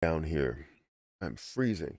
down here. I'm freezing.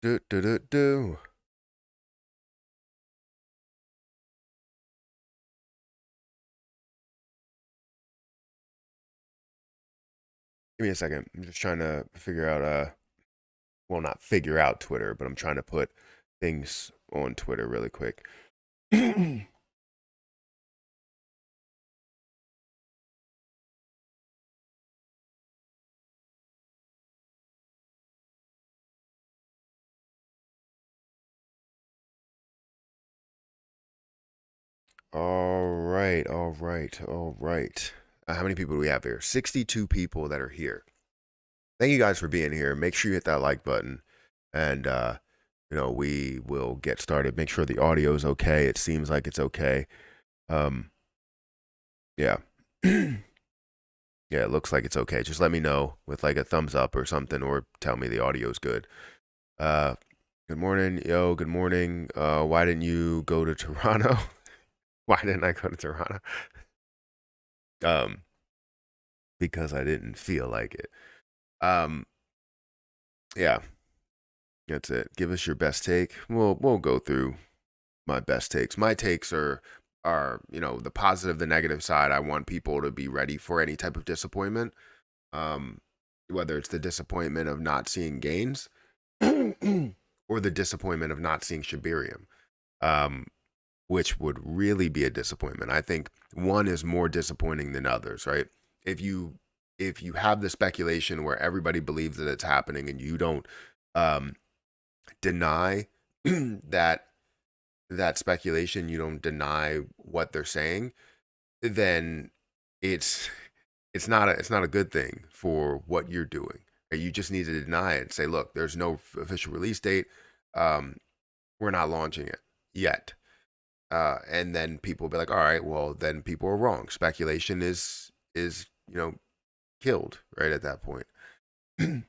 Do do do do. Give me a second. I'm just trying to figure out well, not figure out Twitter, but I'm trying to put things on Twitter really quick. All right, all right, all right. How many people do we have here? 62 people that are here. Thank you guys for being here. Make sure you hit that like button, and we will get started. Make sure the audio is okay. It seems like it's okay. Yeah. Yeah, it looks like it's okay. Just let me know with like a thumbs up or something, or tell me the audio is good. Good morning, yo. Good morning. Why didn't you go to Toronto? Why didn't I go to Toronto? Because I didn't feel like it. Yeah, that's it. Give us your best take. We'll go through my best takes. My takes are the positive, the negative side. I want people to be ready for any type of disappointment. Whether it's the disappointment of not seeing gains or the disappointment of not seeing Shiberium, which would really be a disappointment. I think one is more disappointing than others, right? If you have the speculation where everybody believes that it's happening and you don't deny that speculation, you don't deny what they're saying, then it's not a good thing for what you're doing. You just need to deny it and say, look, there's no official release date. We're not launching it yet. And then people will be like, all right, well, then people are wrong. Speculation is killed right at that point. Hey,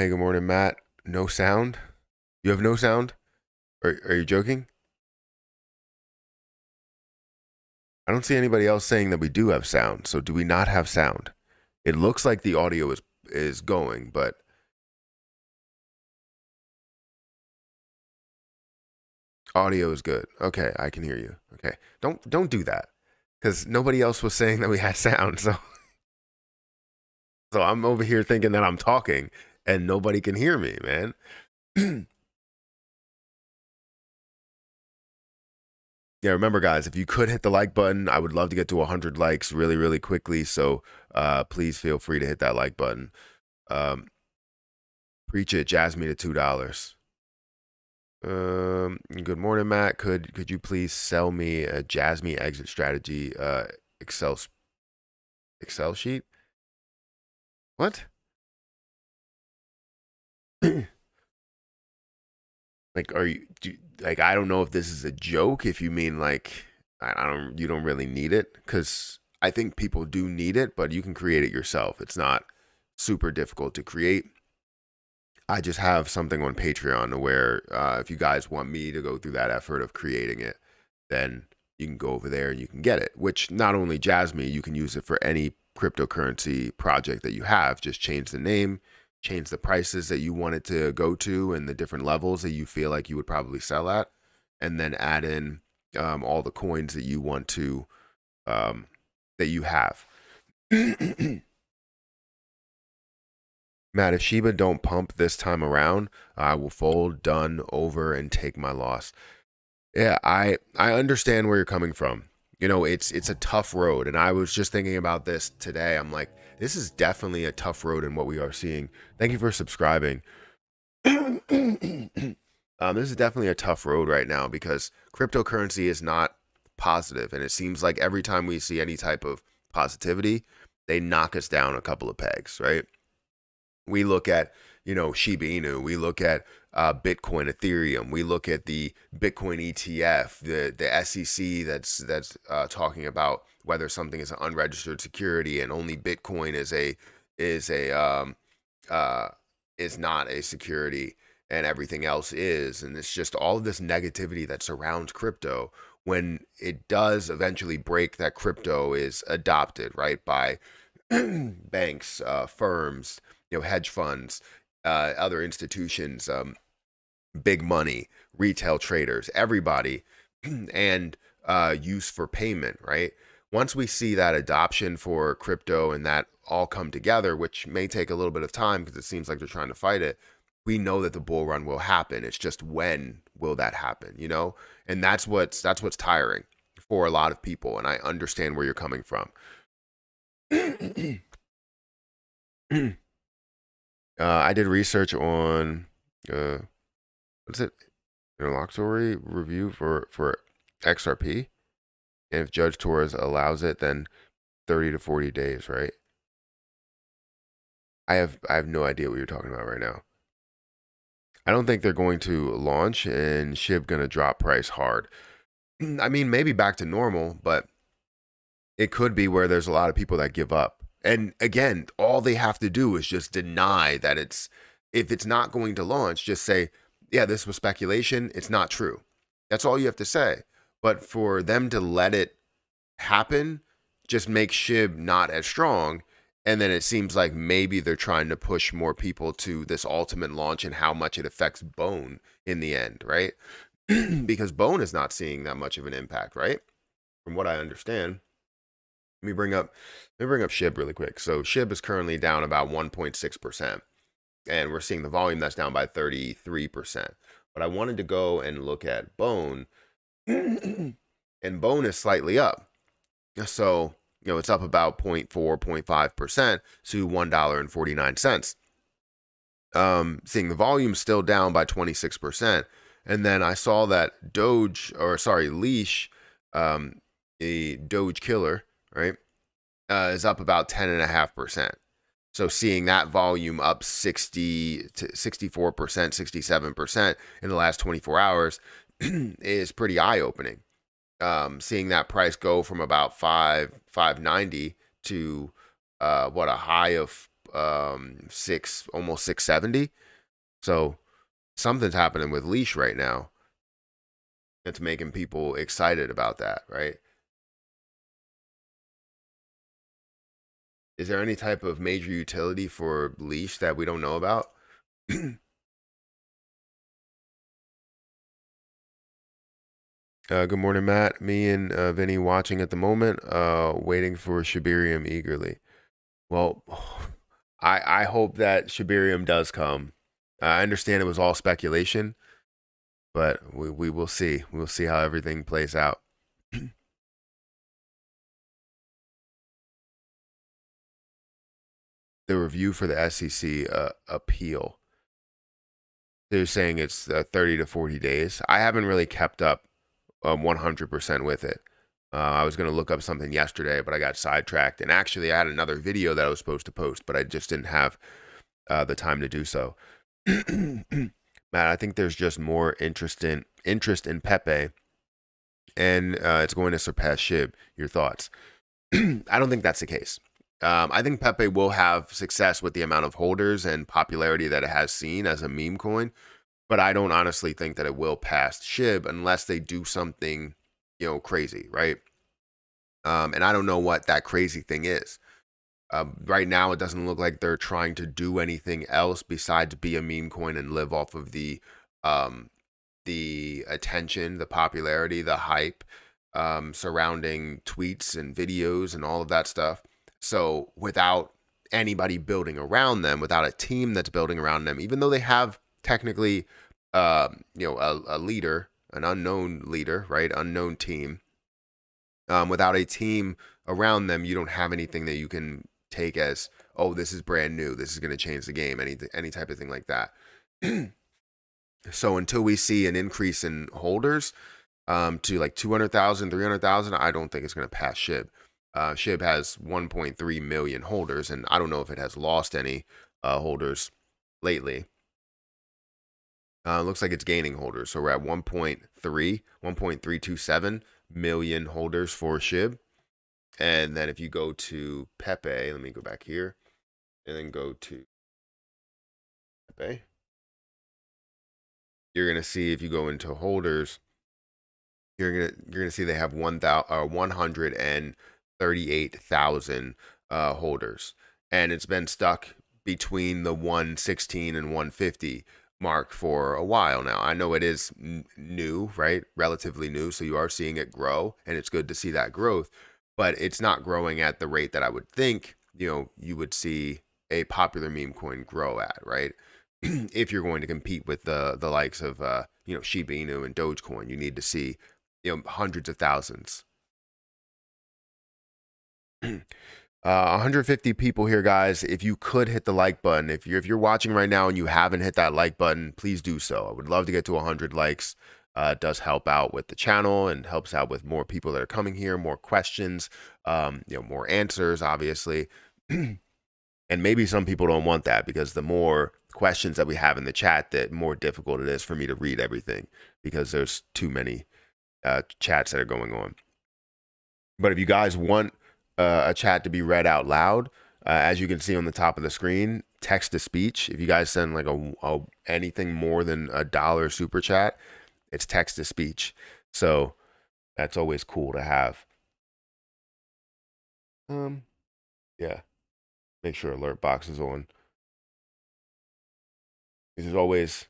good morning, Matt. No sound? You have no sound? Are you joking? I don't see anybody else saying that we do have sound. So do we not have sound? It looks like the audio is going, but audio is good. Okay, I can hear you. Okay. Don't do that. Cuz nobody else was saying that we had sound. So I'm over here thinking that I'm talking and nobody can hear me, man. Yeah, remember, guys, if you could hit the like button, I would love to get to 100 likes really, really quickly. So please feel free to hit that like button. Preach it, Jasmy to $2. Good morning, Matt. Could you please sell me a Jasmy exit strategy Excel sheet? What? Like, like, I don't know if this is a joke. If you mean like, you don't really need it, because I think people do need it, but you can create it yourself. It's not super difficult to create. I just have something on Patreon where if you guys want me to go through that effort of creating it, then you can go over there and you can get it. Which not only Jasmy, you can use it for any cryptocurrency project that you have. Just change the name, change the prices that you want it to go to and the different levels that you feel like you would probably sell at, and then add in all the coins that you want to that you have. Matt, if Shiba don't pump this time around, I will fold, done, over, and take my loss. Yeah, I understand where you're coming from. You know, it's a tough road, and I was just thinking about this today. I'm like, this is definitely a tough road in what we are seeing. Thank you for subscribing. This is definitely a tough road right now because cryptocurrency is not positive, and it seems like every time we see any type of positivity, they knock us down a couple of pegs, right? We look at, you know, Shiba Inu, we look at Bitcoin, Ethereum, we look at the Bitcoin ETF, the SEC that's talking about whether something is an unregistered security and only Bitcoin is not a security and everything else is. And it's just all of this negativity that surrounds crypto when it does eventually break that crypto is adopted, right, by banks, firms, you know, hedge funds, other institutions, big money, retail traders, everybody, and use for payment, right? Once we see that adoption for crypto and that all come together, which may take a little bit of time because it seems like they're trying to fight it, we know that the bull run will happen. It's just when will that happen, you know? And that's what's tiring for a lot of people, and I understand where you're coming from. I did research on what's it, interlocutory review for XRP, and if Judge Torres allows it, then 30 to 40 days, right? I have no idea what you're talking about right now. I don't think they're going to launch and SHIB gonna drop price hard. I mean, maybe back to normal, but it could be where there's a lot of people that give up. And again, all they have to do is just deny that if it's not going to launch, just say, yeah, this was speculation. It's not true. That's all you have to say. But for them to let it happen, just make SHIB not as strong. And then it seems like maybe they're trying to push more people to this ultimate launch and how much it affects Bone in the end, right? Because Bone is not seeing that much of an impact, right? From what I understand. Let me bring up SHIB really quick. So SHIB is currently down about 1.6%. And we're seeing the volume that's down by 33%. But I wanted to go and look at Bone. And Bone is slightly up. So, you know, it's up about 0.4, 0.5% to $1.49. Seeing the volume still down by 26%. And then I saw that Leash, the Doge killer, right, is up about 10.5%. So seeing that volume up 60 to 64%, 67% in the last 24 hours is pretty eye-opening. Seeing that price go from about $590 to a high of almost 670. So something's happening with Leash right now that's making people excited about that, right? Is there any type of major utility for Leash that we don't know about? Good morning, Matt. Me and Vinny watching at the moment, waiting for Shiberium eagerly. Well, I hope that Shiberium does come. I understand it was all speculation, but we will see. We'll see how everything plays out. The review for the SEC appeal. They're saying it's 30 to 40 days. I haven't really kept up 100% with it. I was going to look up something yesterday, but I got sidetracked. And actually, I had another video that I was supposed to post, but I just didn't have the time to do so. Matt, I think there's just more interest in Pepe, and it's going to surpass SHIB. Your thoughts? I don't think that's the case. I think Pepe will have success with the amount of holders and popularity that it has seen as a meme coin, but I don't honestly think that it will pass SHIB unless they do something, you know, crazy, right? And I don't know what that crazy thing is. Right now, it doesn't look like they're trying to do anything else besides be a meme coin and live off of the attention, the popularity, the hype surrounding tweets and videos and all of that stuff. So without anybody building around them, without a team that's building around them, even though they have technically, a leader, an unknown leader, right? Unknown team. Without a team around them, you don't have anything that you can take as, oh, this is brand new. This is going to change the game. Any type of thing like that. So until we see an increase in holders to like 200,000, 300,000, I don't think it's going to pass SHIB. SHIB has 1.3 million holders, and I don't know if it has lost any holders lately. Looks like it's gaining holders. So we're at 1.327 million holders for SHIB. And then if you go to Pepe, let me go back here and then go to Pepe. You're going to see, if you go into holders, you're gonna see they have 138,000 holders, and it's been stuck between the 116 and 150 mark for a while now. I know it is new, right? Relatively new, so you are seeing it grow, and it's good to see that growth, but it's not growing at the rate that I would think, you would see a popular meme coin grow at, right? If you're going to compete with the likes of Shiba Inu and Dogecoin, you need to see hundreds of thousands. 150 people here, guys. If you could hit the like button, if you're watching right now and you haven't hit that like button, please do so. I would love to get to 100 likes. It does help out with the channel and helps out with more people that are coming here, more questions, more answers, obviously. And maybe some people don't want that, because the more questions that we have in the chat, the more difficult it is for me to read everything, because there's too many chats that are going on. But if you guys want a chat to be read out loud, as you can see on the top of the screen, text to speech. If you guys send like a anything more than $1 super chat, it's text to speech. So that's always cool to have. Yeah. Make sure alert box is on. This is always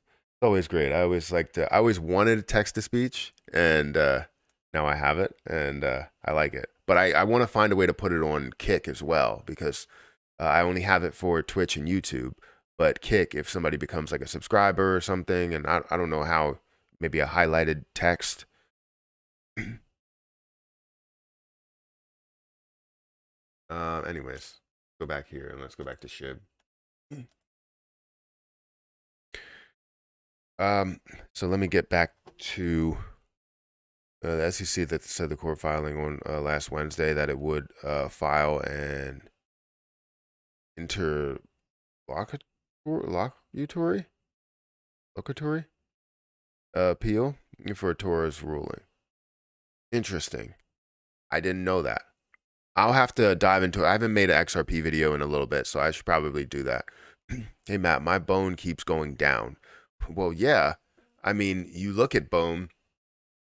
great. I always wanted text to speech, and now I have it, and I like it. But I want to find a way to put it on Kick as well, because I only have it for Twitch and YouTube. But Kick, if somebody becomes like a subscriber or something, and I don't know how, maybe a highlighted text. Anyways, go back here and let's go back to SHIB. So let me get back to the SEC that said the court filing on last Wednesday that it would file an interlocutory appeal for Torah's ruling. Interesting. I didn't know that. I'll have to dive into it. I haven't made an XRP video in a little bit, so I should probably do that. Hey, Matt, my bone keeps going down. Well, yeah. I mean, you look at bone.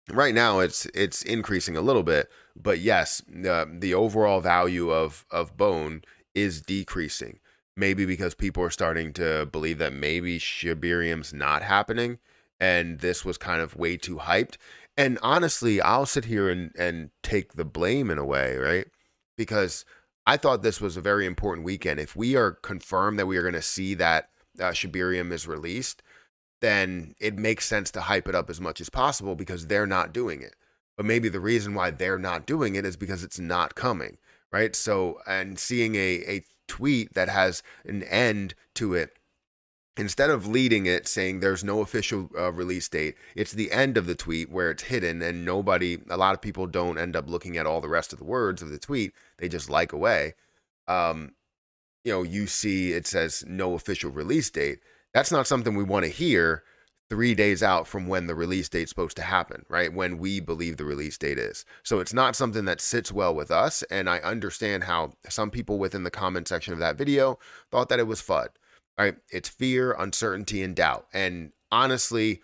Right now, it's increasing a little bit, but yes, the overall value of bone is decreasing. Maybe because people are starting to believe that maybe Shiberium's not happening, and this was kind of way too hyped. And honestly, I'll sit here and take the blame in a way, right? Because I thought this was a very important weekend. If we are confirmed that we are going to see that Shiberium is released, then it makes sense to hype it up as much as possible, because they're not doing it. But maybe the reason why they're not doing it is because it's not coming, right? So, and seeing a tweet that has an end to it, instead of leading it saying there's no official release date, it's the end of the tweet where it's hidden, and a lot of people don't end up looking at all the rest of the words of the tweet. They just like away. You see it says no official release date. That's not something we want to hear 3 days out from when the release date's supposed to happen, right? When we believe the release date is. So it's not something that sits well with us. And I understand how some people within the comment section of that video thought that it was FUD, right? It's fear, uncertainty, and doubt. And honestly,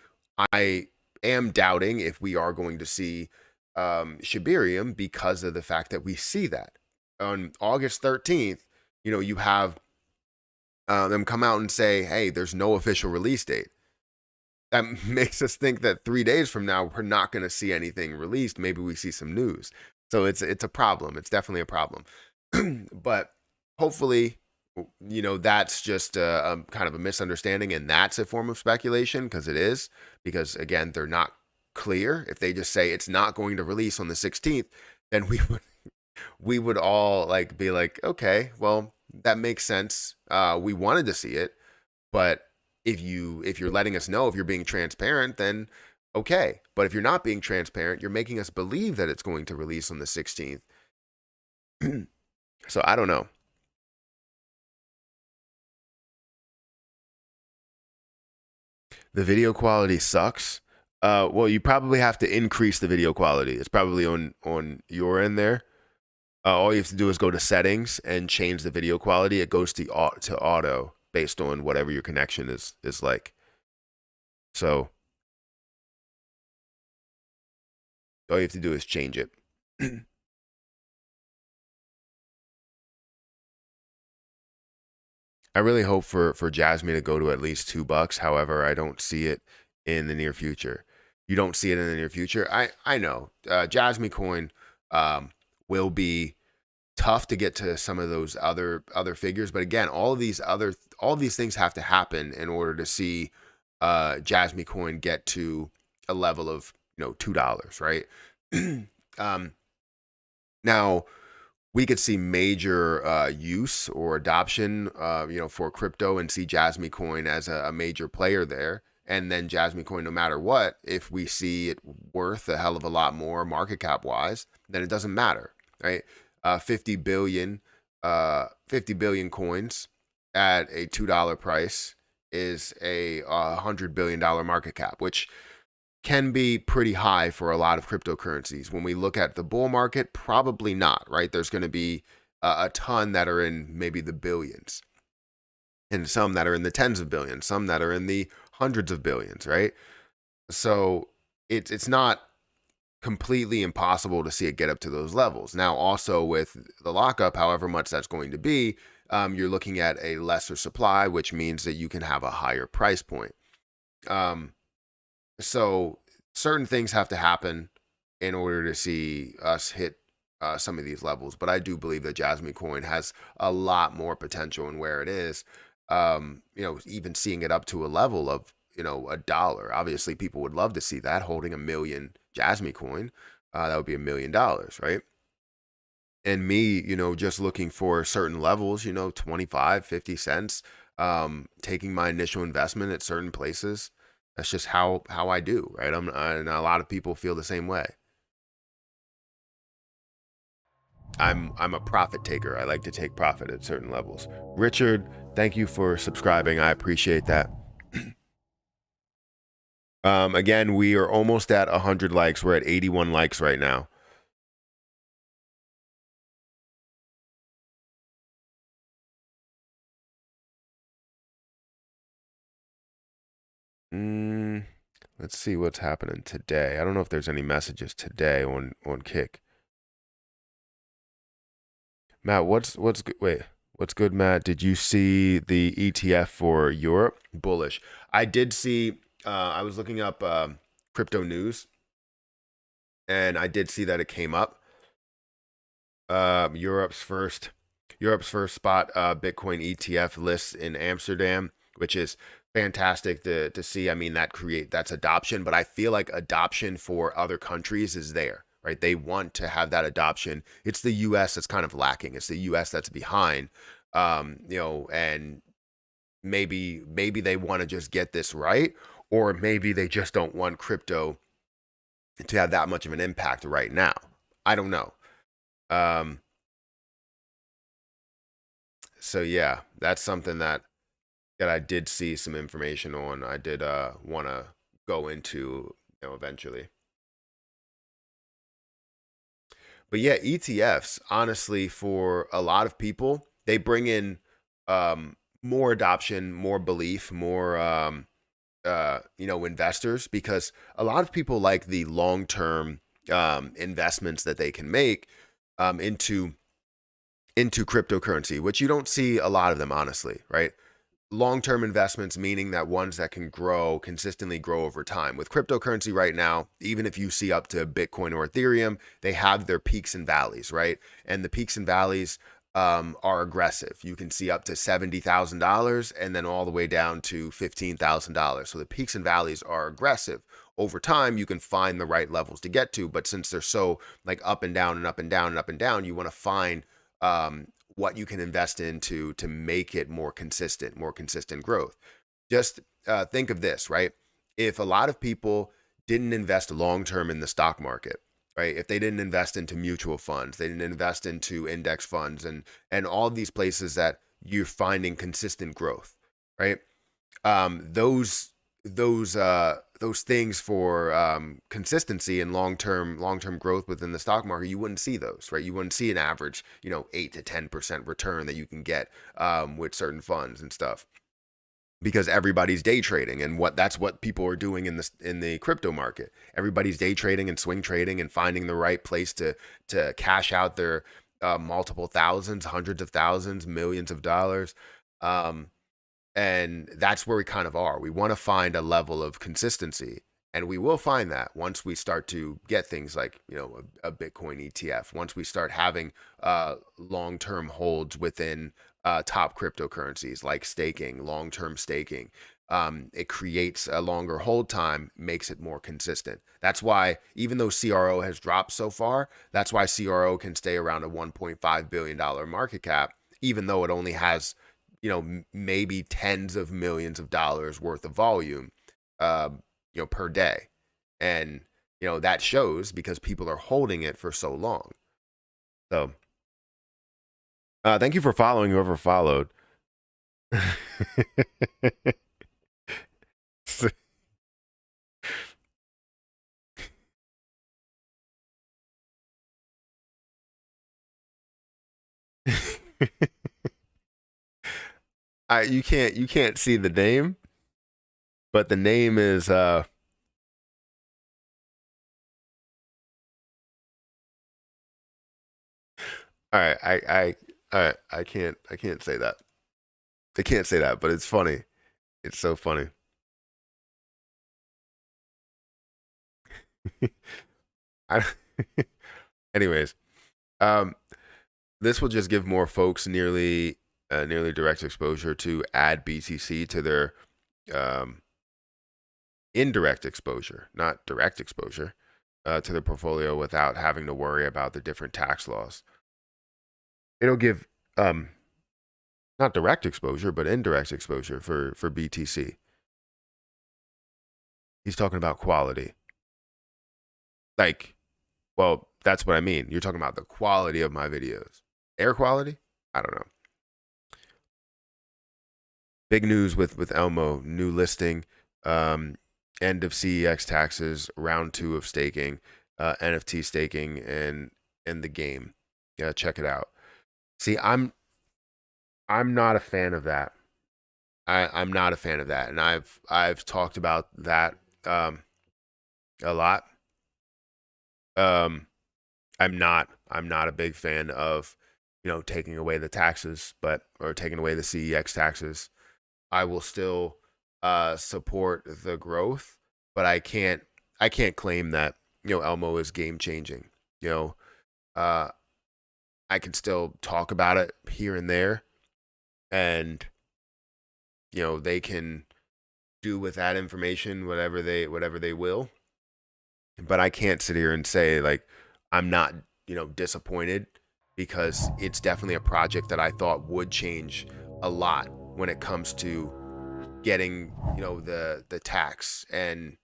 I am doubting if we are going to see Shiberium, because of the fact that we see that on August 13th, you have them come out and say, hey, there's no official release date. That makes us think that 3 days from now, we're not going to see anything released. Maybe we see some news. So it's a problem. It's definitely a problem. But hopefully, that's just a kind of a misunderstanding, and that's a form of speculation, because it is. Because again, they're not clear. If they just say it's not going to release on the 16th, then we would all be like, okay, well, that makes sense. We wanted to see it, but if you're letting us know, if you're being transparent, then okay. But if you're not being transparent, you're making us believe that it's going to release on the 16th. So I don't know. The video quality sucks. Well, you probably have to increase the video quality. It's probably on your end there. All you have to do is go to settings and change the video quality. It goes to auto based on whatever your connection is like. So all you have to do is change it. I really hope for Jasmy to go to at least $2. However, I don't see it in the near future. You don't see it in the near future. I know. Jasmy Coin will be tough to get to some of those other figures, but again, all of these things have to happen in order to see Jasmy Coin get to a level of $2, right? Now we could see major use or adoption for crypto and see Jasmy Coin as a major player there. And then Jasmy Coin, no matter what, if we see it worth a hell of a lot more market cap wise, then it doesn't matter, right? 50 billion coins at a $2 price is a $100 billion market cap, which can be pretty high for a lot of cryptocurrencies. When we look at the bull market, probably not, right? There's going to be a ton that are in maybe the billions, and some that are in the tens of billions, some that are in the hundreds of billions, right? So it's not completely impossible to see it get up to those levels. Now, also with the lockup, however much that's going to be, you're looking at a lesser supply, which means that you can have a higher price point. So certain things have to happen in order to see us hit some of these levels. But I do believe that Jasmy Coin has a lot more potential in where it is. Even seeing it up to a level of $1. Obviously, people would love to see that, holding 1 million Jasmy Coin. That would be $1 million, right? And me, just looking for certain levels, 25, 50 cents, taking my initial investment at certain places. That's just how I do, right? And a lot of people feel the same way. I'm a profit taker. I like to take profit at certain levels. Richard, thank you for subscribing. I appreciate that. Again, we are almost at 100 likes. We're at 81 likes right now. Let's see what's happening today. I don't know if there's any messages today on Kick. Matt, what's good? Wait, what's good, Matt? Did you see the ETF for Europe? Bullish. I did see. I was looking up crypto news, and I did see that it came up. Europe's first spot Bitcoin ETF lists in Amsterdam, which is fantastic to see. I mean, that's adoption, but I feel like adoption for other countries is there, right? They want to have that adoption. It's the US that's kind of lacking. It's the US that's behind, and maybe they want to just get this right, or maybe they just don't want crypto to have that much of an impact right now. I don't know. So yeah, that's something that I did see some information on. I did want to go into, eventually. But yeah, ETFs, honestly, for a lot of people, they bring in more adoption, more belief, more investors, because a lot of people like the long-term investments that they can make into into cryptocurrency, which you don't see a lot of them, honestly, right? Long-term investments, meaning that ones that can grow, consistently grow over time. With cryptocurrency right now, even if you see up to Bitcoin or Ethereum, they have their peaks and valleys, right? And the peaks and valleys are aggressive. You can see up to $70,000 and then all the way down to $15,000. So the peaks and valleys are aggressive. Over time, you can find the right levels to get to, but since they're so like up and down and up and down and up and down, you want to find what you can invest into to make it more consistent growth. Just think of this, right? If a lot of people didn't invest long-term in the stock market, right? If they didn't invest into mutual funds, they didn't invest into index funds and all these places that you're finding consistent growth, right? Those things for consistency and long-term growth within the stock market, you wouldn't see those, right? You wouldn't see an average, 8 to 10% return that you can get with certain funds and stuff, because everybody's day trading, and that's what people are doing in the crypto market. Everybody's day trading and swing trading and finding the right place to cash out their multiple thousands, hundreds of thousands, millions of dollars. And that's where we kind of are. We want to find a level of consistency, and we will find that once we start to get things like, a Bitcoin ETF, once we start having long-term holds within top cryptocurrencies like staking, long-term staking. It creates a longer hold time, makes it more consistent. That's why, even though CRO has dropped so far, that's why CRO can stay around a $1.5 billion market cap, even though it only has maybe tens of millions of dollars worth of volume, per day. And, that shows because people are holding it for so long. So, thank you for following whoever followed. You can't see the name, but the name is all right. I can't say that. I can't say that, but it's funny. It's so funny. Anyways, this will just give more folks nearly direct exposure to add BTC to their indirect exposure, not direct exposure, to their portfolio without having to worry about the different tax laws. It'll give not direct exposure, but indirect exposure for BTC. He's talking about quality. Like, well, that's what I mean. You're talking about the quality of my videos. Air quality? I don't know. Big news with Elmo, new listing, end of CEX taxes, round 2 of staking, NFT staking, and the game. Yeah, check it out. See, I'm not a fan of that. I'm not a fan of that, and I've talked about that a lot. I'm not a big fan of taking away the taxes, or taking away the CEX taxes. I will still support the growth, but I can't claim that Elmo is game changing. I can still talk about it here and there, and they can do with that information whatever they will. But I can't sit here and say like I'm not disappointed, because it's definitely a project that I thought would change a lot when it comes to getting the tax, and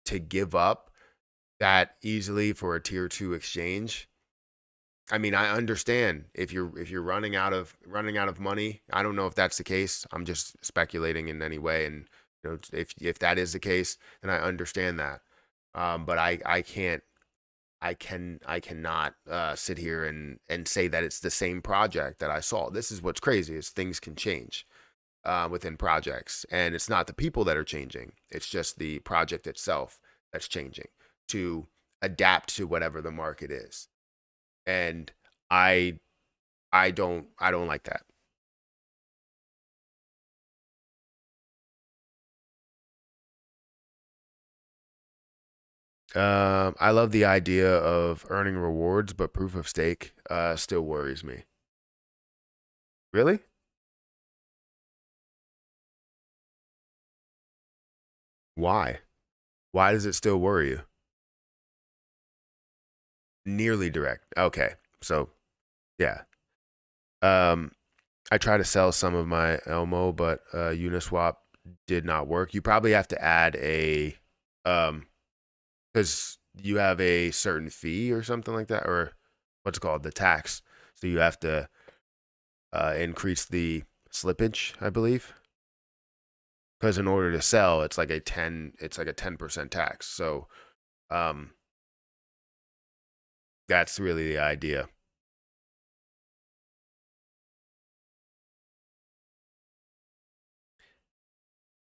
to give up that easily for a tier 2 exchange. I mean, I understand if you're running out of money. I don't know if that's the case. I'm just speculating in any way, and if that is the case, then I understand that. But I cannot sit here and say that it's the same project that I saw. This is what's crazy, is things can change within projects, and it's not the people that are changing. It's just the project itself that's changing to adapt to whatever the market is. And I I don't like that. I love the idea of earning rewards, but proof of stake still worries me. Really? Why? Why does it still worry you? Nearly direct. Okay. So, yeah. Um, I tried to sell some of my Elmo, but Uniswap did not work. You probably have to add a, because you have a certain fee or something like that, or what's it called, the tax. So you have to increase the slippage, I believe, because in order to sell, it's like a 10% tax. So um, that's really the idea.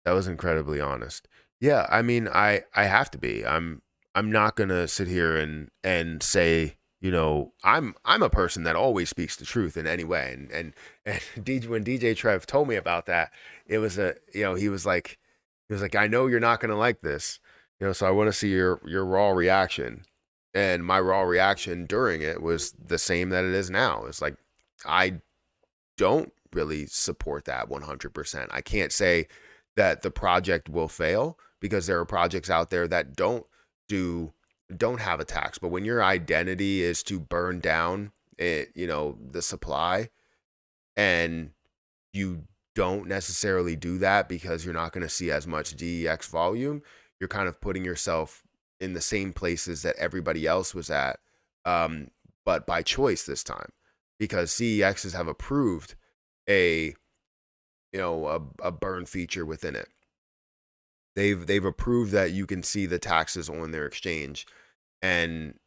That was incredibly honest. Yeah, I mean, I have to be. I'm not gonna sit here and say, I'm a person that always speaks the truth in any way. And when DJ Trev told me about that, it was he was like, I know you're not gonna like this, so I want to see your raw reaction. And my raw reaction during it was the same that it is now. It's like I don't really support that 100%. I can't say that the project will fail because there are projects out there that don't have a tax. But when your identity is to burn down the supply, and you don't necessarily do that because you're not going to see as much DEX volume, you're kind of putting yourself in the same places that everybody else was at, um, but by choice this time, because CEXs have approved a a burn feature within it. They've approved that you can see the taxes on their exchange, and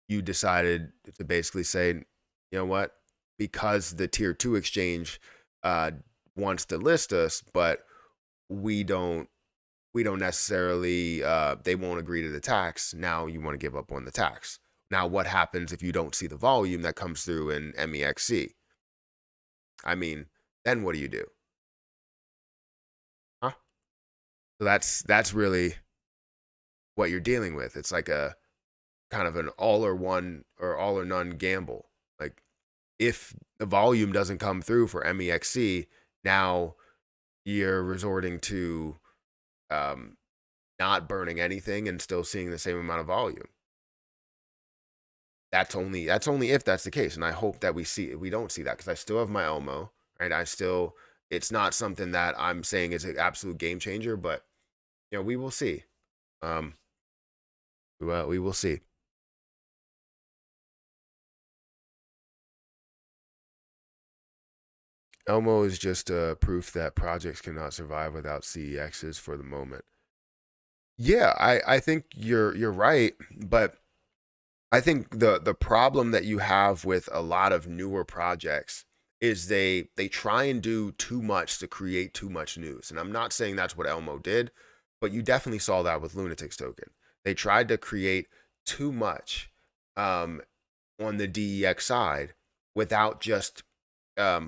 you decided to basically say, you know what, because the tier 2 exchange uh, wants to list us, but we don't necessarily they won't agree to the tax. Now you want to give up on the tax. Now what happens if you don't see the volume that comes through in MEXC? I mean, then what do you do? Huh? So that's really what you're dealing with. It's like a kind of an all or one or all or none gamble. Like if the volume doesn't come through for MEXC, now you're resorting to um, not burning anything and still seeing the same amount of volume. That's only if that's the case, and I hope that we don't see that, because I still have my Elmo, right? It's not something that I'm saying is an absolute game changer, but we will see. Um, we will see. Elmo is just proof that projects cannot survive without CEXs for the moment. Yeah, I think you're right, but I think the problem that you have with a lot of newer projects is they try and do too much to create too much news. And I'm not saying that's what Elmo did, but you definitely saw that with Lunatics Token. They tried to create too much um, on the DEX side without just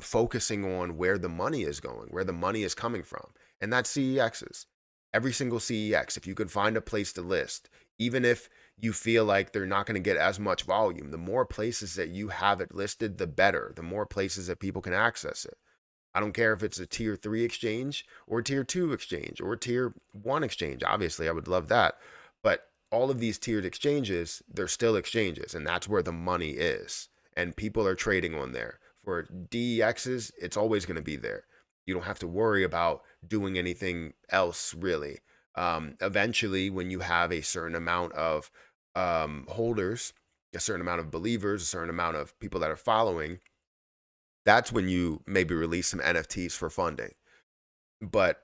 focusing on where the money is going, where the money is coming from. And that's CEXs. Every single CEX, if you could find a place to list, even if you feel like they're not going to get as much volume, the more places that you have it listed, the better. The more places that people can access it. I don't care if it's a tier 3 exchange or tier 2 exchange or tier 1 exchange. Obviously, I would love that. But all of these tiered exchanges, they're still exchanges, and that's where the money is. And people are trading on there. For DEXs, it's always going to be there. You don't have to worry about doing anything else, really. Eventually, when you have a certain amount of holders, a certain amount of believers, a certain amount of people that are following, that's when you maybe release some NFTs for funding. But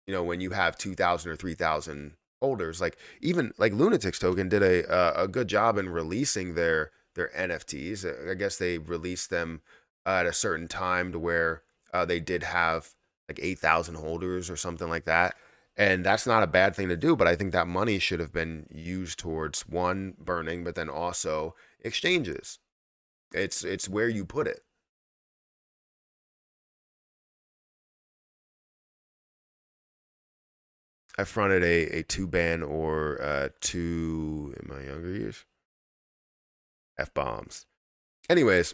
when you have 2,000 or 3,000 holders, like even like Lunatics Token did a good job in releasing their NFTs. I guess they released them at a certain time to where they did have like 8,000 holders or something like that. And that's not a bad thing to do, but I think that money should have been used towards one, burning, but then also exchanges. It's where you put it. I fronted a 2-ban or 2 in my younger years. F-bombs. Anyways,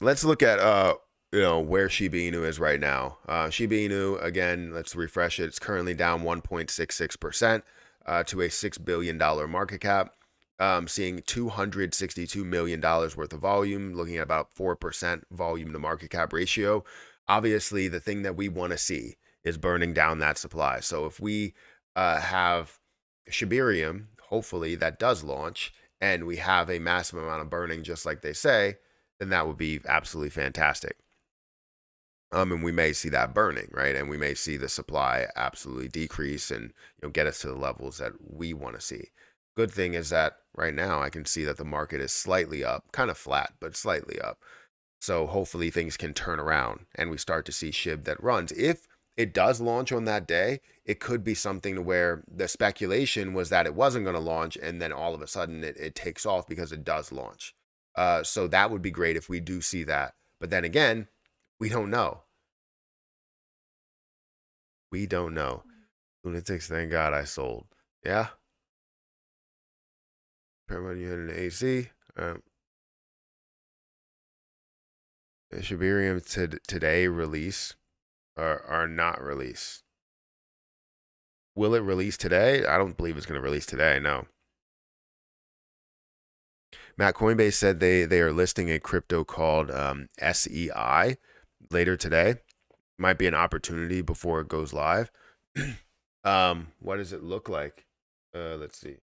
let's look at where Shiba Inu is right now. Shiba Inu, again, let's refresh it. It's currently down 1.66% to a $6 billion market cap. Seeing $262 million worth of volume, looking at about 4% volume to market cap ratio. Obviously, the thing that we want to see is burning down that supply. So if we have Shiberium, hopefully that does launch, and we have a massive amount of burning, just like they say, then that would be absolutely fantastic. And we may see that burning, right? And we may see the supply absolutely decrease and get us to the levels that we want to see. Good thing is that right now I can see that the market is slightly up, kind of flat, but slightly up. So hopefully things can turn around and we start to see SHIB that runs. If it does launch on that day, it could be something to where the speculation was that it wasn't going to launch, and then all of a sudden it takes off because it does launch. So that would be great if we do see that. But then again, we don't know. We don't know. Lunatics, thank God I sold. Yeah. Paramount, you had an AC. Shiberium today release or not release. Will it release today? I don't believe it's going to release today. No. Matt, Coinbase said they are listing a crypto called SEI later today. Might be an opportunity before it goes live. What does it look like? Let's see.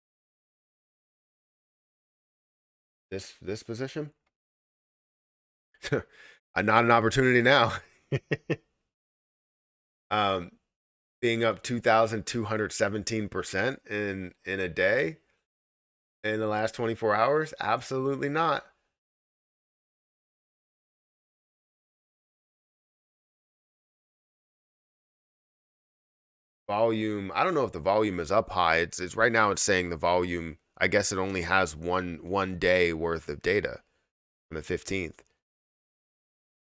This position? Not an opportunity now. Being up 2,217% in a day in the last 24 hours? Absolutely not. Volume, I don't know if the volume is up high. It's right now it's saying the volume, I guess it only has one day worth of data on the 15th.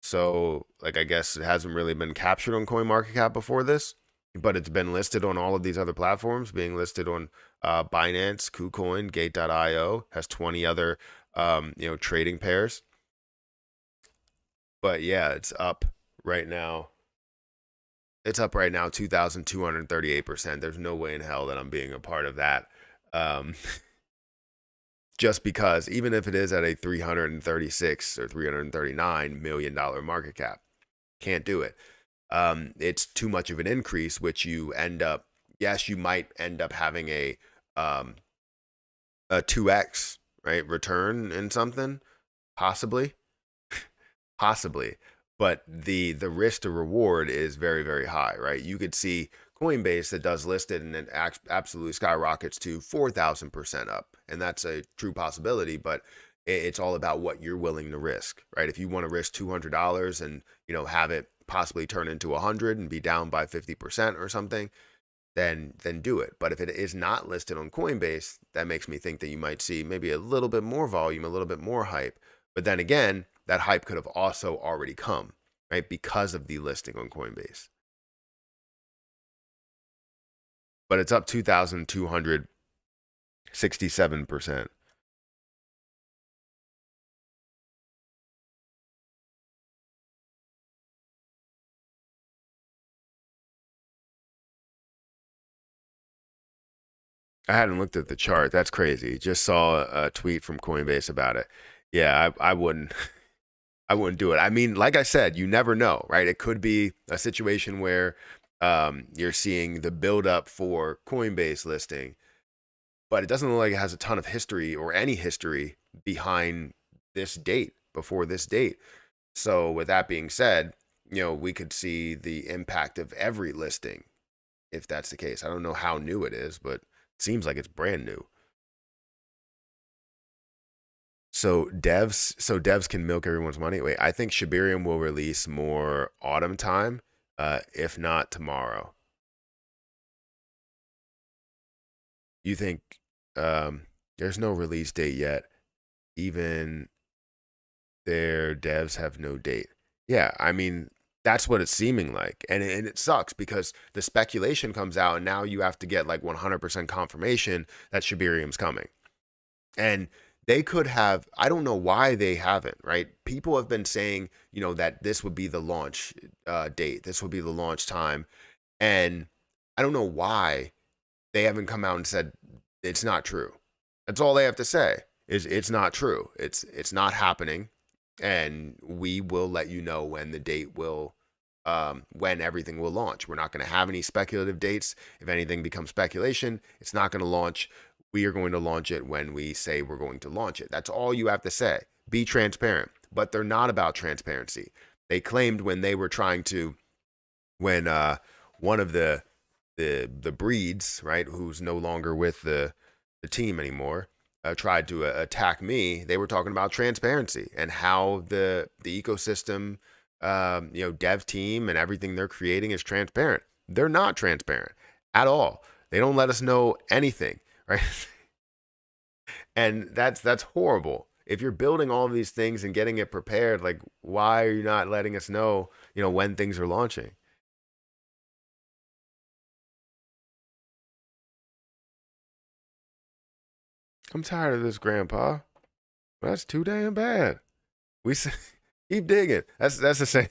So, like, I guess it hasn't really been captured on CoinMarketCap before this, but it's been listed on all of these other platforms, being listed on Binance, KuCoin, Gate.io, has 20 other trading pairs. But yeah, it's up right now. It's up right now 2,238%. There's no way in hell that I'm being a part of that. Just because even if it is at a 336 or 339 million dollar market cap, can't do it. It's too much of an increase, which you end up, yes, you might end up having a 2x, right, return in something, possibly, possibly. But the risk to reward is very, very high, right? You could see Coinbase that does listed and it absolutely skyrockets to 4,000% up. And that's a true possibility, but it's all about what you're willing to risk, right? If you want to risk $200 and, have it possibly turn into 100 and be down by 50% or something, then do it. But if it is not listed on Coinbase, that makes me think that you might see maybe a little bit more volume, a little bit more hype. But then again, that hype could have also already come, right? Because of the listing on Coinbase. But it's up 2,267%. I hadn't looked at the chart. That's crazy. Just saw a tweet from Coinbase about it. Yeah, I wouldn't. I wouldn't do it. I mean, like I said, you never know, right? It could be a situation where you're seeing the buildup for Coinbase listing, but it doesn't look like it has a ton of history or any history behind this date, before this date. So with that being said, we could see the impact of every listing if that's the case. I don't know how new it is, but it seems like it's brand new. So devs can milk everyone's money. Wait, I think Shiberium will release more autumn time, if not tomorrow. You think there's no release date yet? Even their devs have no date. Yeah, I mean, That's what it's seeming like. And it sucks because the speculation comes out and now you have to get like 100% confirmation that Shiberium's coming. And they could have, I don't know why they haven't, right? People have been saying, you know, that this would be the launch date, this would be the launch time. And I don't know why they haven't come out and said it's not true. That's all they have to say is it's not true. It's not happening. And we will let you know when the date will, when everything will launch. We're not going to have any speculative dates. If anything becomes speculation, it's not going to launch. We are going to launch it when we say we're going to launch it. That's all you have to say. Be transparent. But they're not about transparency. They claimed when they were trying to, when one of the breeds, right, who's no longer with the team anymore, tried to attack me, they were talking about transparency and how the ecosystem, you know, dev team and everything they're creating is transparent. They're not transparent at all. They don't let us know anything, right? And that's horrible. If you're building all of these things and getting it prepared, like, why are you not letting us know, you know, when things are launching? I'm tired of this, Grandpa. That's too damn bad. We say, keep digging. That's the same.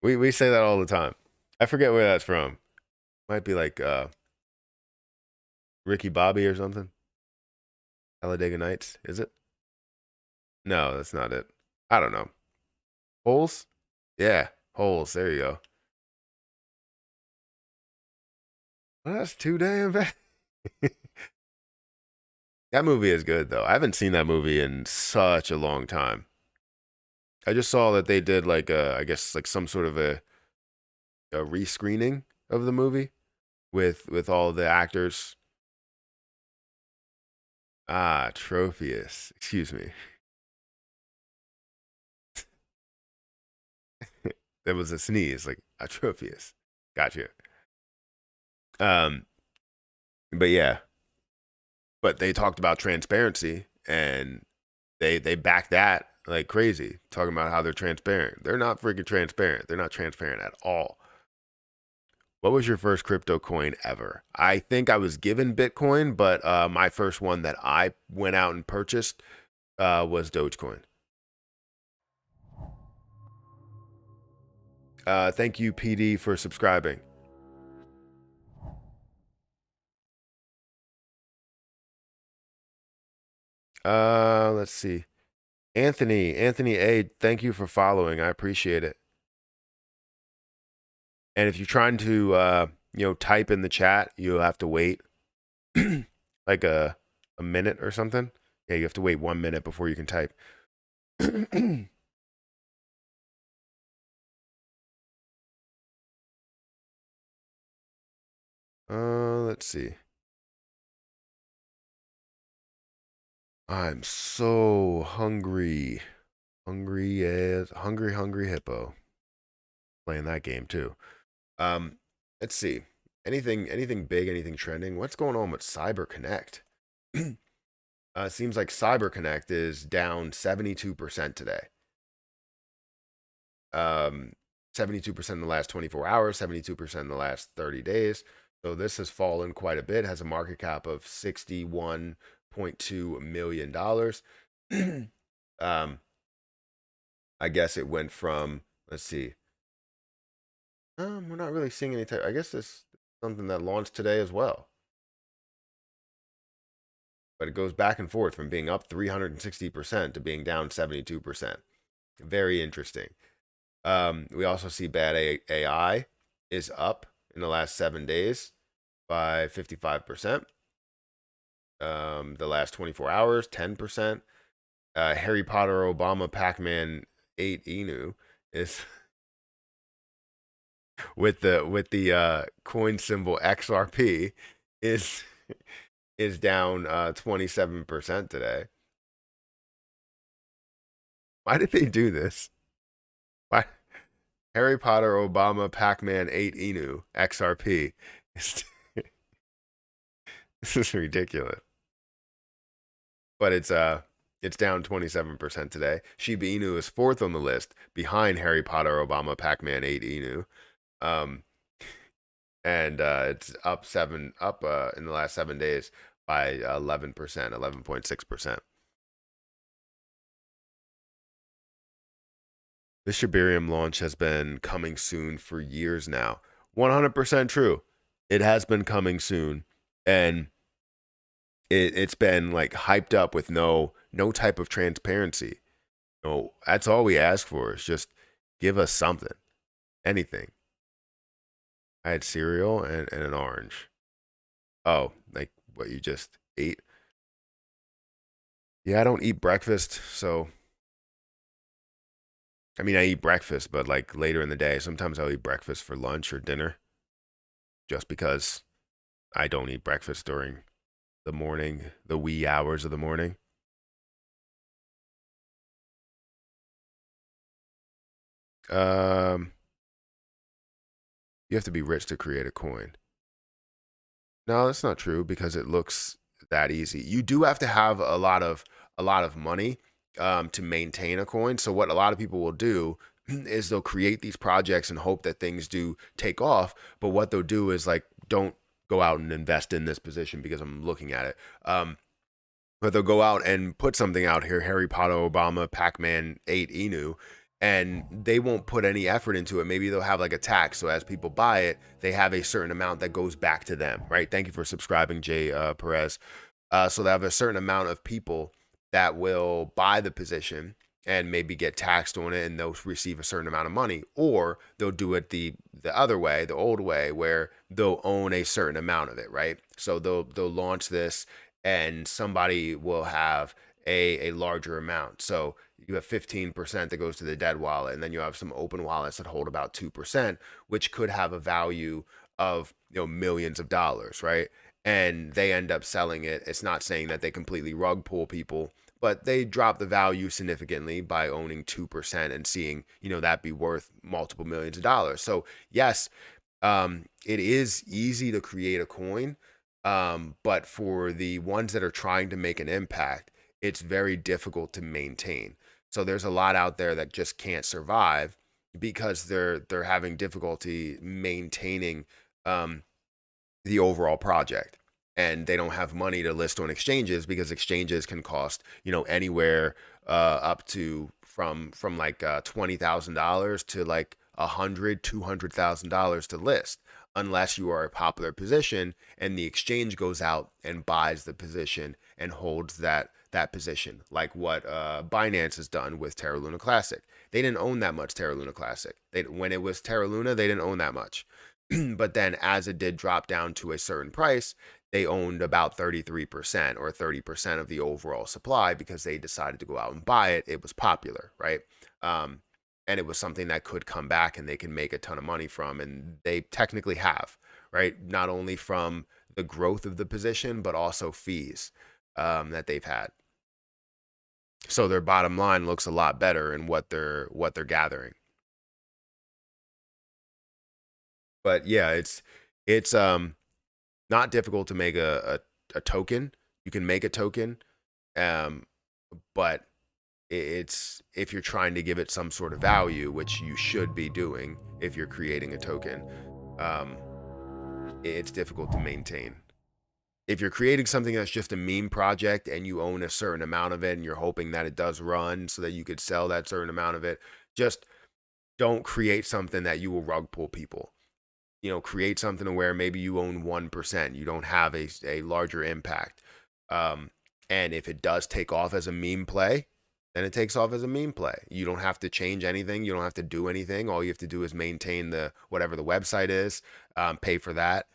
We say that all the time. I forget where that's from. Might be like Ricky Bobby or something. Talladega Nights, is it? No, that's not it. I don't know. Holes? Yeah, Holes. There you go. Well, that's too damn bad. That movie is good though. I haven't seen that movie in such a long time. I just saw that they did like I guess like some sort of a rescreening of the movie with all the actors. Ah, Trophius. Excuse me. There was a sneeze, like Atrophius. Gotcha. Um, but yeah, but they talked about transparency and they back that like crazy, talking about how they're transparent. They're not freaking transparent. They're not transparent at all. What was your first crypto coin ever? I think I was given Bitcoin, but my first one that I went out and purchased was Dogecoin. Thank you, PD, for subscribing. Let's see. Anthony A, thank you for following. I appreciate it. And if you're trying to, you know, type in the chat, you'll have to wait like a minute or something. Yeah, you have to wait 1 minute before you can type. Let's see. I'm so hungry. Hungry as hungry hippo. Playing that game too. Let's see. Anything big, anything trending? What's going on with Cyber Connect? Seems like Cyber Connect is down 72% today. 72% in the last 24 hours, 72% in the last 30 days. So this has fallen quite a bit, has a market cap of $61.2 million. I guess it went from, let's see. We're not really seeing any type. I guess this is something that launched today as well. But it goes back and forth from being up 360% to being down 72%. Very interesting. We also see Bad AI is up in the last 7 days by 55%. The last 24 hours, 10%. Harry Potter, Obama, Pac-Man 8 Inu is with the coin symbol XRP is down 27% today. Why did they do this? Why? Harry Potter, Obama, Pac-Man 8 Inu, XRP. This is ridiculous. But it's It's down 27% today. Shiba Inu is fourth on the list, behind Harry Potter, Obama, Pac-Man 8 Inu. Um, and it's up in the last 7 days by 11%, 11.6%. The Shiberium launch has been coming soon for years now. 100% true. It has been coming soon, and it's been like hyped up with no type of transparency. No, that's all we ask for is just give us something, anything. I had cereal and an orange. Oh, like what you just ate? Yeah, I don't eat breakfast, so I mean I eat breakfast, but like later in the day. Sometimes I'll eat breakfast for lunch or dinner, just because I don't eat breakfast during the morning, the wee hours of the morning. Um, you have to be rich to create a coin. No, that's not true because it looks that easy. You do have to have a lot of money to maintain a coin. So what a lot of people will do is they'll create these projects and hope that things do take off. But what they'll do is like, don't go out and invest in this position because I'm looking at it. But they'll go out and put something out here, Harry Potter, Obama, Pac-Man 8 Inu, and they won't put any effort into it. Maybe they'll have like a tax. So as people buy it, they have a certain amount that goes back to them, right? Thank you for subscribing, Jay Perez. So they have a certain amount of people that will buy the position and maybe get taxed on it, and they'll receive a certain amount of money. Or they'll do it the other way, the old way, where they'll own a certain amount of it, right? So they'll launch this, and somebody will have a larger amount. So you have 15% that goes to the dead wallet, and then you have some open wallets that hold about 2%, which could have a value of millions of dollars, right? And they end up selling it. It's not saying that they completely rug pull people, but they drop the value significantly by owning 2% and seeing that be worth multiple millions of dollars. So yes, it is easy to create a coin, but for the ones that are trying to make an impact, it's very difficult to maintain. So there's a lot out there that just can't survive because they're having difficulty maintaining the overall project, and they don't have money to list on exchanges because exchanges can cost anywhere up to from like $20,000 to like $100,000-$200,000 to list, unless you are a popular position and the exchange goes out and buys the position and holds that position, like what Binance has done with Terra Luna Classic. They didn't own that much Terra Luna Classic. When it was Terra Luna, they didn't own that much. But then as it did drop down to a certain price, they owned about 33% or 30% of the overall supply because they decided to go out and buy it. It was popular, right? And it was something that could come back and they can make a ton of money from. And they technically have, right? Not only from the growth of the position, but also fees that they've had. So their bottom line looks a lot better in what they're gathering. But yeah, it's not difficult to make a token. You can make a token, um, but it's if you're trying to give it some sort of value, which you should be doing if you're creating a token, um, it's difficult to maintain. If you're creating something that's just a meme project and you own a certain amount of it and you're hoping that it does run so that you could sell that certain amount of it, just don't create something that you will rug pull people. Create something where maybe you own 1%, you don't have a larger impact. Um, and if it does take off as a meme play, then it takes off as a meme play. You don't have to change anything. You don't have to do anything. All you have to do is maintain whatever the website is, pay for that,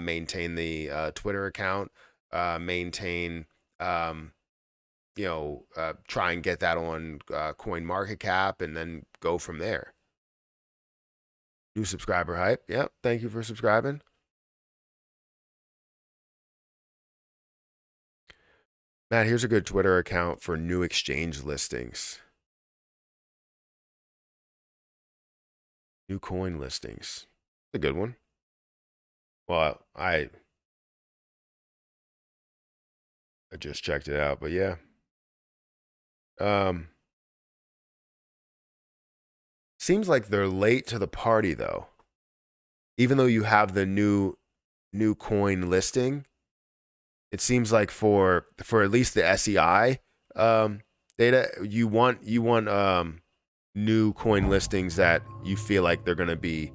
maintain the Twitter account, maintain, try and get that on CoinMarketCap, and then go from there. New subscriber hype. Yep. Thank you for subscribing. Matt, here's a good Twitter account for new exchange listings. New coin listings. A good one. Well, I just checked it out, but yeah. Seems like they're late to the party though. Even though you have the new coin listing, it seems like for at least the SEI data, you want new coin listings that you feel like they're gonna be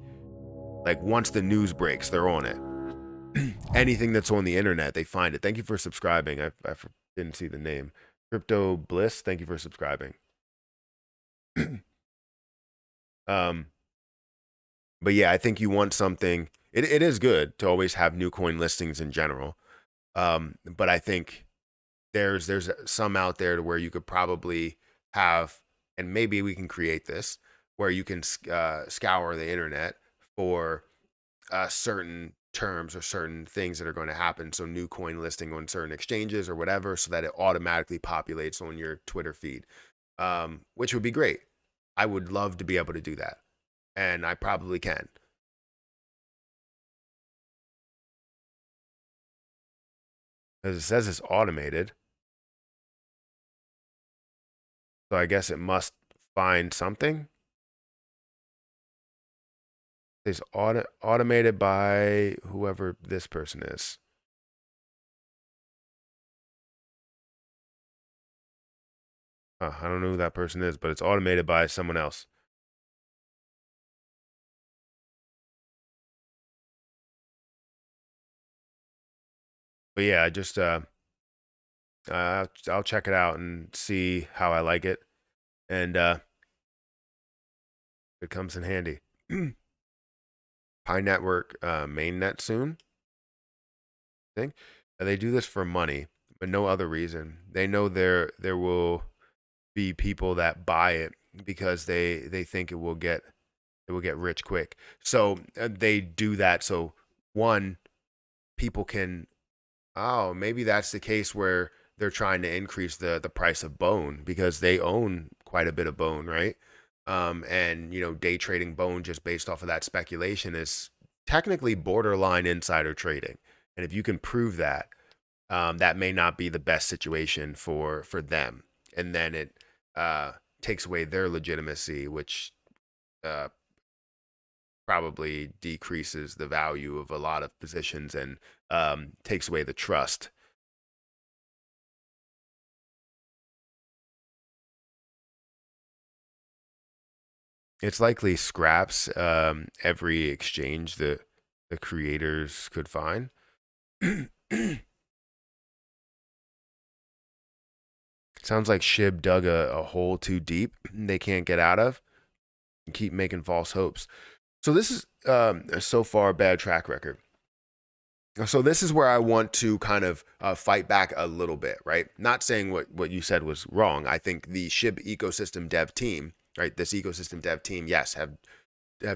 like once the news breaks, they're on it. Anything that's on the internet, they find it. Thank you for subscribing. I didn't see the name. Crypto Bliss, thank you for subscribing. um, but yeah, I think you want something. It is good to always have new coin listings in general. But I think there's some out there to where you could probably have, and maybe we can create this where you can scour the internet for certain terms or certain things that are going to happen. So new coin listing on certain exchanges or whatever, so that it automatically populates on your Twitter feed, which would be great. I would love to be able to do that, and I probably can. Because it says it's automated. So I guess it must find something. It's automated by whoever this person is. I don't know who that person is, but it's automated by someone else. But yeah, I just I'll check it out and see how I like it, and it comes in handy. Pi Network mainnet soon. I think they do this for money, but no other reason. They know there will be people that buy it because they think it will get rich quick. So they do that. So one, people can, oh, maybe that's the case where they're trying to increase the price of Bone because they own quite a bit of Bone, right? And day trading Bone just based off of that speculation is technically borderline insider trading. And if you can prove that, that may not be the best situation for them. And then it takes away their legitimacy, which uh, probably decreases the value of a lot of positions and takes away the trust. It's likely scraps every exchange that the creators could find. Sounds like SHIB dug a hole too deep they can't get out of and keep making false hopes. So this is so far a bad track record. So this is where I want to kind of fight back a little bit, right? Not saying what you said was wrong. I think the SHIB ecosystem dev team, right? This ecosystem dev team, yes, have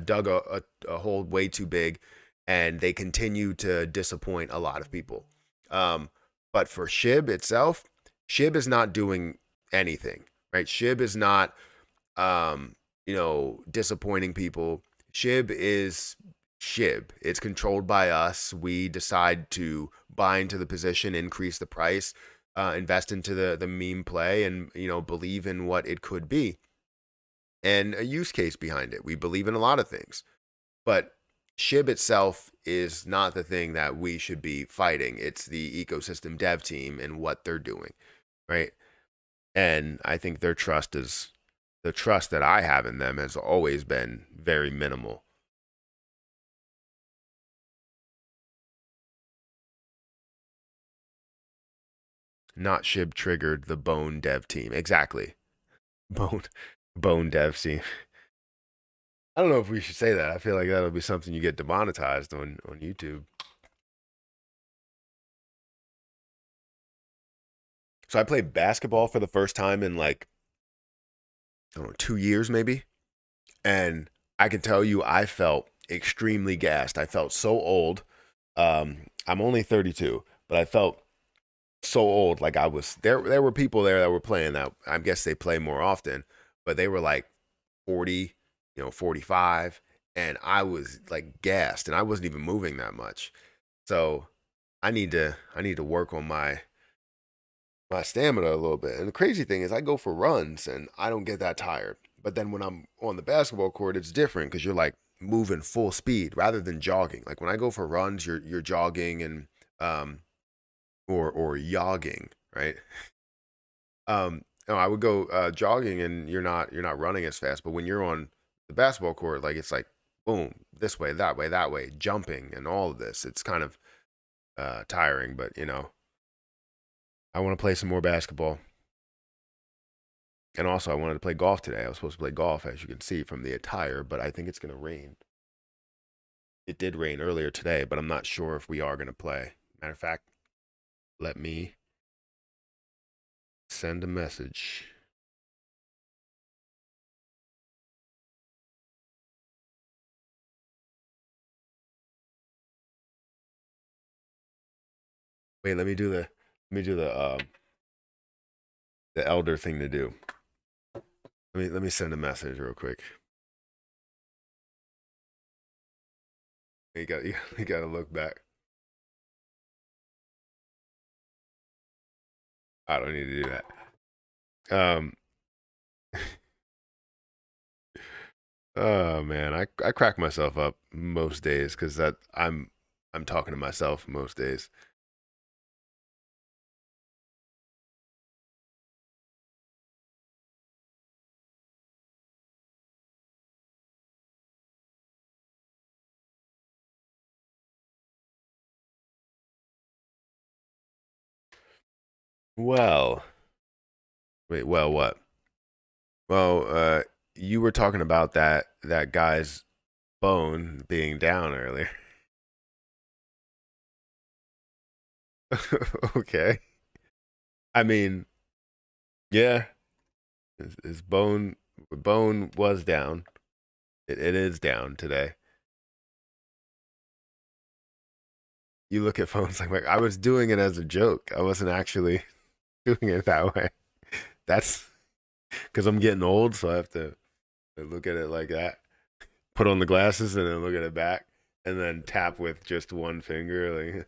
dug a hole way too big, and they continue to disappoint a lot of people. But for SHIB itself, SHIB is not doing anything, right? SHIB is not, disappointing people. SHIB is SHIB. It's controlled by us. We decide to buy into the position, increase the price, invest into the meme play, and believe in what it could be, and a use case behind it. We believe in a lot of things, but SHIB itself is not the thing that we should be fighting. It's the ecosystem dev team and what they're doing, right? And I think their trust is the trust that I have in them has always been very minimal. Not SHIB triggered the Bone dev team. Exactly. Bone Bone dev team. I don't know if we should say that. I feel like that'll be something you get demonetized on YouTube. So I played basketball for the first time in like, I don't know, 2 years maybe. And I can tell you I felt extremely gassed. I felt so old. I'm only 32, but I felt so old. Like I was there. There were people there that were playing that. I guess they play more often, but they were like 40, 45, and I was like gassed, and I wasn't even moving that much. So I need to work on stamina a little bit. And the crazy thing is I go for runs and I don't get that tired. But then when I'm on the basketball court, it's different because you're like moving full speed rather than jogging. Like when I go for runs, you're jogging and or yogging, right? No, I would go jogging and you're not running as fast. But when you're on the basketball court, like it's like boom, this way, that way, jumping and all of this. It's kind of tiring, but you know, I want to play some more basketball. And also I wanted to play golf today. I was supposed to play golf, as you can see from the attire, but I think it's gonna rain. It did rain earlier today, but I'm not sure if we are gonna play. Matter of fact, let me send a message. Wait, let me do the elder thing to do. Let me send a message real quick. You gotta look back. I don't need to do that. Oh man, I crack myself up most days because that I'm talking to myself most days. Well, wait, well what? Well, you were talking about that guy's bone being down earlier. Okay. I mean, yeah, his bone was down. It is down today. You look at phones like I was doing it as a joke. I wasn't actually doing it that way. That's because I'm getting old, so I have to look at it like that. Put on the glasses and then look at it back, and then tap with just one finger.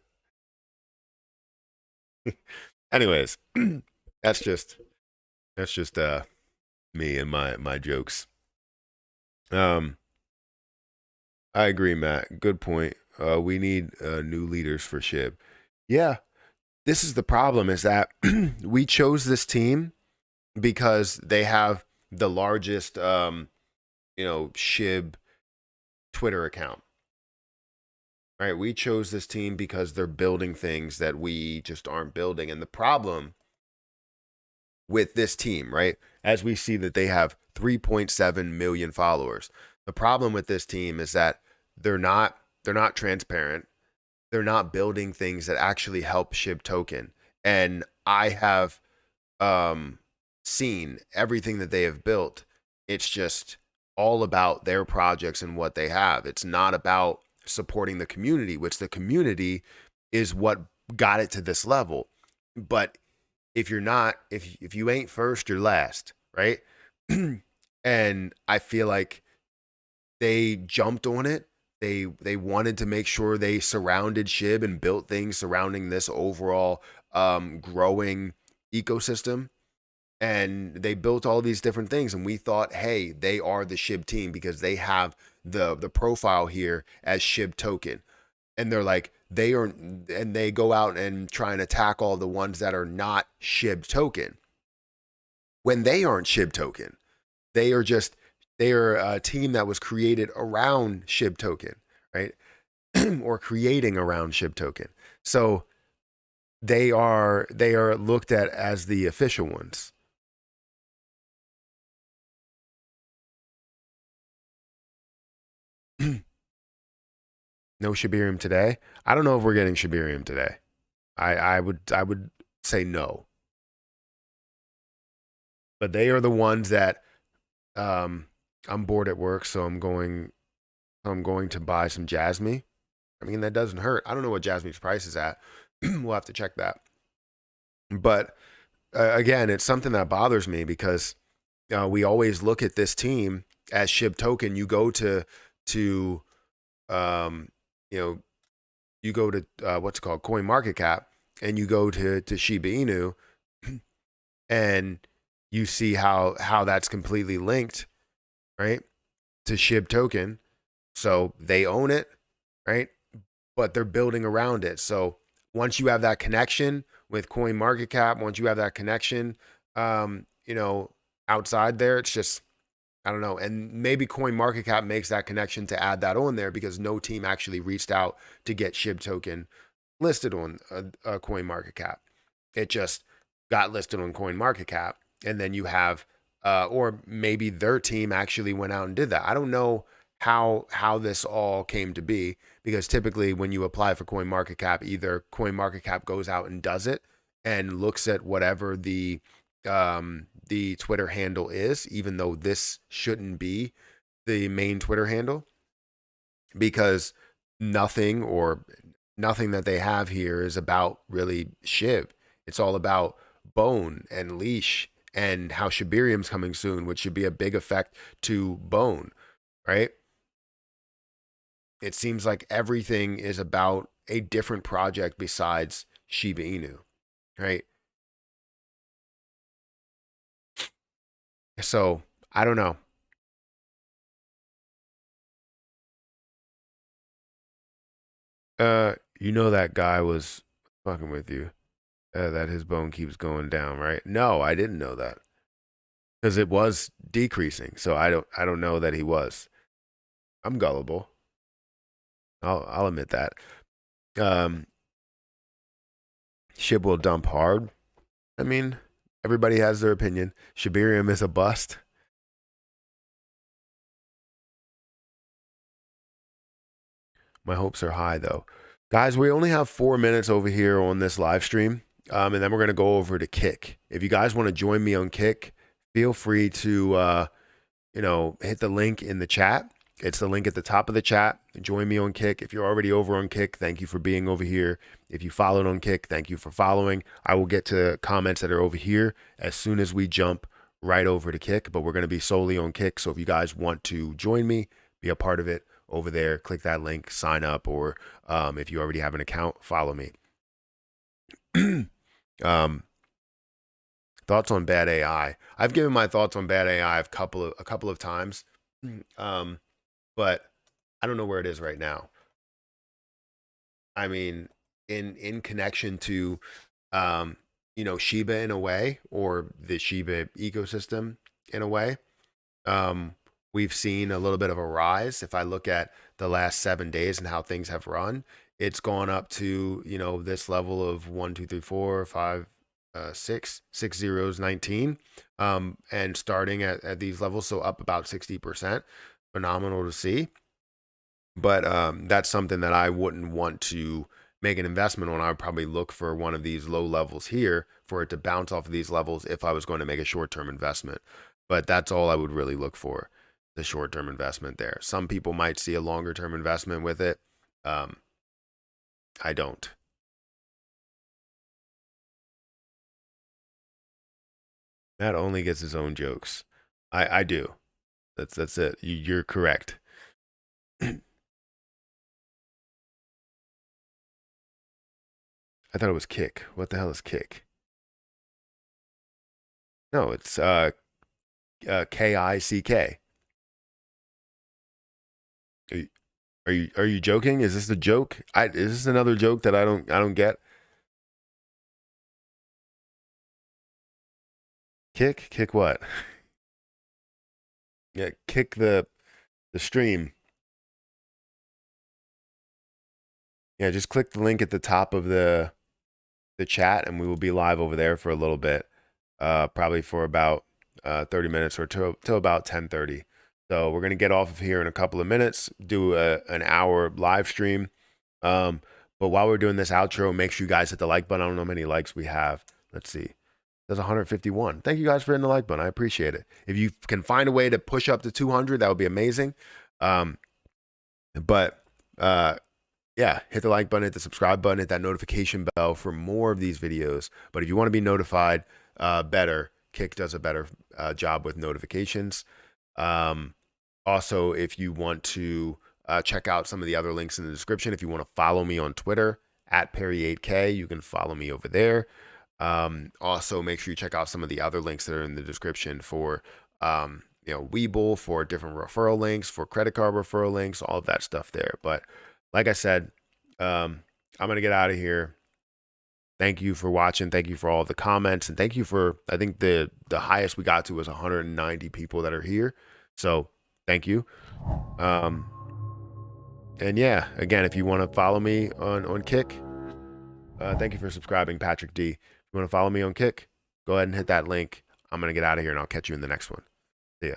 Like, anyways, that's just me and my jokes. Um, I agree, Matt. Good point. We need new leaders for SHIB. Yeah, this is the problem: is that we chose this team because they have the largest, SHIB Twitter account. Right? We chose this team because they're building things that we just aren't building, and the problem with this team, right? As we see that they have 3.7 million followers. The problem with this team is that they're not transparent. They're not building things that actually help SHIB token. And I have seen everything that they have built. It's just all about their projects and what they have. It's not about supporting the community, which the community is what got it to this level. But if you're not, if you ain't first, you're last, right? And I feel like they jumped on it. They wanted to make sure they surrounded SHIB and built things surrounding this overall growing ecosystem. And they built all these different things, and we thought, hey, they are the SHIB team because they have the profile here as SHIB token. And they're like, they are, and they go out and try and attack all the ones that are not SHIB token when they aren't SHIB token. They are a team that was created around SHIB token, right? Or creating around SHIB token. So they are looked at as the official ones. No Shiberium today. I don't know if we're getting Shiberium today. I would say no. But they are the ones that I'm bored at work, so I'm going to buy some Jasmy. I mean, that doesn't hurt. I don't know what Jasmy's price is at. We'll have to check that. But again, it's something that bothers me because we always look at this team as SHIB token. You go to you go to what's it called, CoinMarketCap, and you go to Shiba Inu, and you see how that's completely linked, right, to SHIB token. So they own it, right? But they're building around it. So once you have that connection with CoinMarketCap, once you have that connection, you know, outside there, it's just, I don't know. And maybe CoinMarketCap makes that connection to add that on there because no team actually reached out to get SHIB token listed on a CoinMarketCap. It just got listed on CoinMarketCap. And then you have, or maybe their team actually went out and did that. I don't know how this all came to be, because typically when you apply for CoinMarketCap, either CoinMarketCap goes out and does it and looks at whatever the Twitter handle is, even though this shouldn't be the main Twitter handle, because nothing that they have here is about really SHIB. It's all about Bone and Leash and how Shiberium's coming soon, which should be a big effect to Bone, right? It seems like everything is about a different project besides Shiba Inu, right? So I don't know. You know that guy was fucking with you. That his bone keeps going down, right? No, I didn't know that, because it was decreasing. So I don't know that he was. I'm gullible. I'll admit that. Um, SHIB will dump hard. I mean, everybody has their opinion. Shiberium is a bust. My hopes are high, though. Guys, we only have 4 minutes over here on this live stream, and then we're going to go over to Kick. If you guys want to join me on Kick, feel free to, hit the link in the chat. It's the link at the top of the chat. Join me on Kick. If you're already over on Kick, thank you for being over here. If you followed on Kick, thank you for following. I will get to comments that are over here as soon as we jump right over to Kick, but we're going to be solely on Kick. So if you guys want to join me, be a part of it, over there, click that link, sign up, or if you already have an account, follow me. Thoughts on bad AI. I've given my thoughts on bad AI a couple of times, but I don't know where it is right now. I mean, in connection to Shiba in a way, or the Shiba ecosystem in a way. We've seen a little bit of a rise. If I look at the last 7 days and how things have run, it's gone up to, this level of 1, 2, 3, 4, 5, 6 zeros, 19. And starting at these levels, so up about 60%. Phenomenal to see. But that's something that I wouldn't want to make an investment on. I would probably look for one of these low levels here for it to bounce off of these levels if I was going to make a short-term investment. But that's all I would really look for, the short-term investment there. Some people might see a longer-term investment with it. I don't. Matt only gets his own jokes. I do. That's it. You're correct. I thought it was Kick. What the hell is Kick? No, it's KICK. Are you joking? Is this a joke? Is this another joke that I don't get? Kick what? Yeah, kick the stream. Yeah, just click the link at the top of the chat, and we will be live over there for a little bit, probably for about 30 minutes or till about 10:30. So we're gonna get off of here in a couple of minutes, do an hour live stream. But while we're doing this outro, make sure you guys hit the like button. I don't know how many likes we have. Let's see. There's 151. Thank you guys for hitting the like button. I appreciate it. If you can find a way to push up to 200, that would be amazing. Yeah, hit the like button, hit the subscribe button, hit that notification bell for more of these videos. But if you want to be notified better, Kick does a better job with notifications. Also, if you want to check out some of the other links in the description, if you want to follow me on Twitter at Perry8K, you can follow me over there. Also, make sure you check out some of the other links that are in the description for, Webull, for different referral links, for credit card referral links, all of that stuff there. But like I said, I'm going to get out of here. Thank you for watching. Thank you for all the comments. And thank you for, I think the highest we got to was 190 people that are here. So thank you. And yeah, again, if you want to follow me on Kick, thank you for subscribing, Patrick D. If you want to follow me on Kick, go ahead and hit that link. I'm going to get out of here and I'll catch you in the next one. See ya.